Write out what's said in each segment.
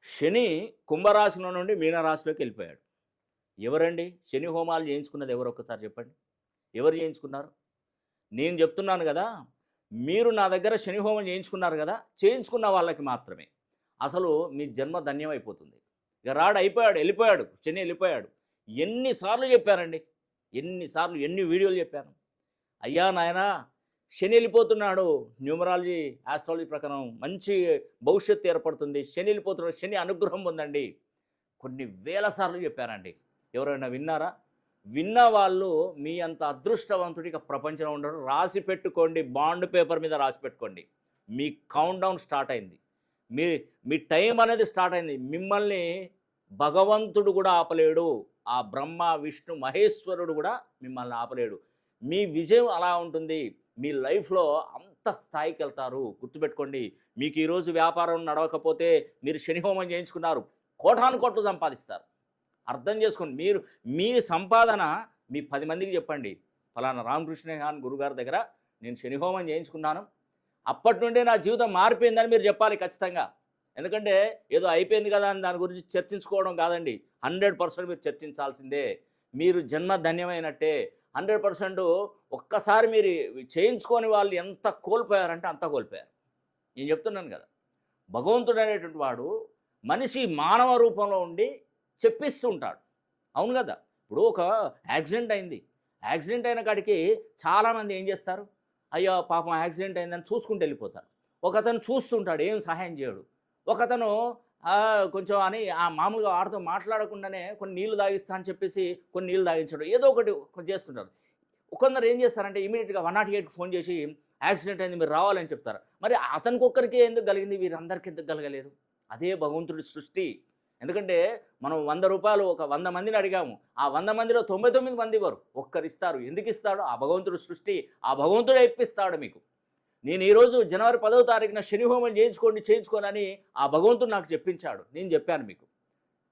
శని కుంభరాశిలో నుండి మీనరాశిలోకి వెళ్ళిపోయాడు. ఎవరండి శని హోమాలు చేయించుకున్నది ఎవరు ఒక్కసారి చెప్పండి? ఎవరు చేయించుకున్నారు? నేను చెప్తున్నాను గదా! మీరు నా దగ్గర శని హోమం చేయించుకున్నారు గదా! చేయించుకున్న వాళ్ళకి మాత్రమే. అసలు మీ జన్మ ధన్యమైపోతుంది. ఇక రాడు అయిపోయాడు, ఎళ్ళిపోయాడు. శని ఎళ్ళిపోయాడు. ఎన్ని సార్లు చెప్పానండి. ఎన్ని సార్లు, ఎన్ని వీడియోలు చెప్పాను. అయ్యా నాయనా శని ఎళ్ళిపోతున్నాడు. న్యూమరాలజీ, ఆస్ట్రాలజీ ప్రకారం మంచి భవిష్యత్తు ఏర్పడుతుంది. శని ఎళ్ళిపోతున్నాడు. శని అనుగ్రహం పొందండి. కొన్ని వేల సార్లు చెప్పానండి. ఎవరైనా విన్నారా? విన్న వాళ్ళు మీ అంత అదృష్టవంతుడు ఇక ప్రపంచంలో ఉండడు. రాసి పెట్టుకోండి. బాండ్ పేపర్ మీద రాసి పెట్టుకోండి. మీ కౌంట్ డౌన్ స్టార్ట్ అయింది. మీ మీ టైం అనేది స్టార్ట్ అయింది. మిమ్మల్ని భగవంతుడు కూడా ఆపలేడు. ఆ బ్రహ్మ, విష్ణు, మహేశ్వరుడు కూడా మిమ్మల్ని ఆపలేడు. మీ విజయం అలా ఉంటుంది. మీ లైఫ్‌లో అంత స్థాయికెళ్తారు. గుర్తుపెట్టుకోండి. మీకు ఈరోజు వ్యాపారం నడవకపోతే మీరు శని హోమం చేయించుకున్నారు. కోటాను కోట్లు సంపాదిస్తారు. అర్థం చేసుకోండి. మీరు మీ సంపాదన మీ 10 మందికి చెప్పండి. ఫలానా రామకృష్ణ ఖాన్ గురుగారి దగ్గర నేను శని హోమం చేయించుకున్నాను. అప్పటి నుండే నా జీవితం మారిపోయిందని మీరు చెప్పాలి ఖచ్చితంగా. ఎందుకంటే ఏదో అయిపోయింది కదా అని దాని గురించి చర్చించుకోవడం కాదండి. 100% మీరు చర్చించాల్సిందే. మీరు జన్మ ధన్యమైనట్టే. 100% ఒక్కసారి మీరు చేయించుకోని వాళ్ళు ఎంత కోల్పోయారంటే అంత కోల్పోయారు. నేను చెప్తున్నాను కదా! భగవంతుడు అనేటువంటి వాడు మనిషి మానవ రూపంలో ఉండి చెప్పిస్తూ ఉంటాడు. అవును కదా! ఇప్పుడు ఒక యాక్సిడెంట్ అయింది. యాక్సిడెంట్ అయిన కాడికి చాలామంది ఏం చేస్తారు? అయ్యో పాపం యాక్సిడెంట్ అయిందని చూసుకుంటూ వెళ్ళిపోతారు. ఒకతను చూస్తుంటాడు, ఏం సహాయం చేయడు. ఒకతను కొంచెం అని మామూలుగా వాడితో మాట్లాడకుండానే కొన్ని నీళ్లు తాగిస్తా అని చెప్పేసి కొన్ని నీళ్లు తాగించడం, ఏదో ఒకటి చేస్తుంటారు. కొందరు ఏం చేస్తారంటే ఇమీడియట్గా 108కి ఫోన్ చేసి యాక్సిడెంట్ అయింది మీరు రావాలని చెప్తారు. మరి అతనికొక్కరికే ఎందుకు కలిగింది, వీరందరికీ ఎందుకు కలగలేదు? అదే భగవంతుడి సృష్టి. ఎందుకంటే మనం రూ. 100 ఒక 100 మందిని అడిగాము. ఆ 100 మందిలో 99 మంది ఇవ్వరు. ఒక్కరిస్తారు. ఎందుకు ఇస్తాడు? ఆ భగవంతుడి సృష్టి. ఆ భగవంతుడే ఇప్పిస్తాడు మీకు. నేను ఈరోజు జనవరి 10వ తారీఖున శని హోమం చేయించుకోనని ఆ భగవంతుడు నాకు చెప్పించాడు. నేను చెప్పాను మీకు.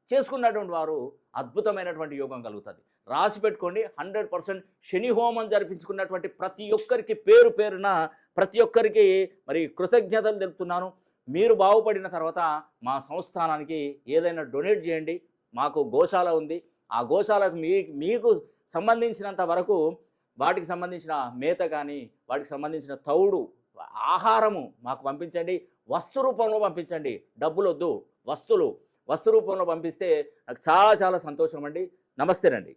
చేసుకున్నటువంటి వారు అద్భుతమైనటువంటి యోగం కలుగుతుంది. రాసి పెట్టుకోండి. 100% శని హోమం జరిపించుకున్నటువంటి ప్రతి ఒక్కరికి పేరు పేరున ప్రతి ఒక్కరికి మరి కృతజ్ఞతలు తెలుపుతున్నాను. మీరు బాగుపడిన తర్వాత మా సంస్థానానికి ఏదైనా డొనేట్ చేయండి. మాకు గోశాల ఉంది. ఆ గోశాలకు మీకు సంబంధించినంత వరకు వాటికి సంబంధించిన మేత కానీ, వాటికి సంబంధించిన తౌడు, ఆహారము మాకు పంపించండి. వస్తు రూపంలో పంపించండి. డబ్బులొద్దు, వస్తు రూపంలో పంపిస్తే నాకు చాలా చాలా సంతోషం అండి. నమస్తేనండి.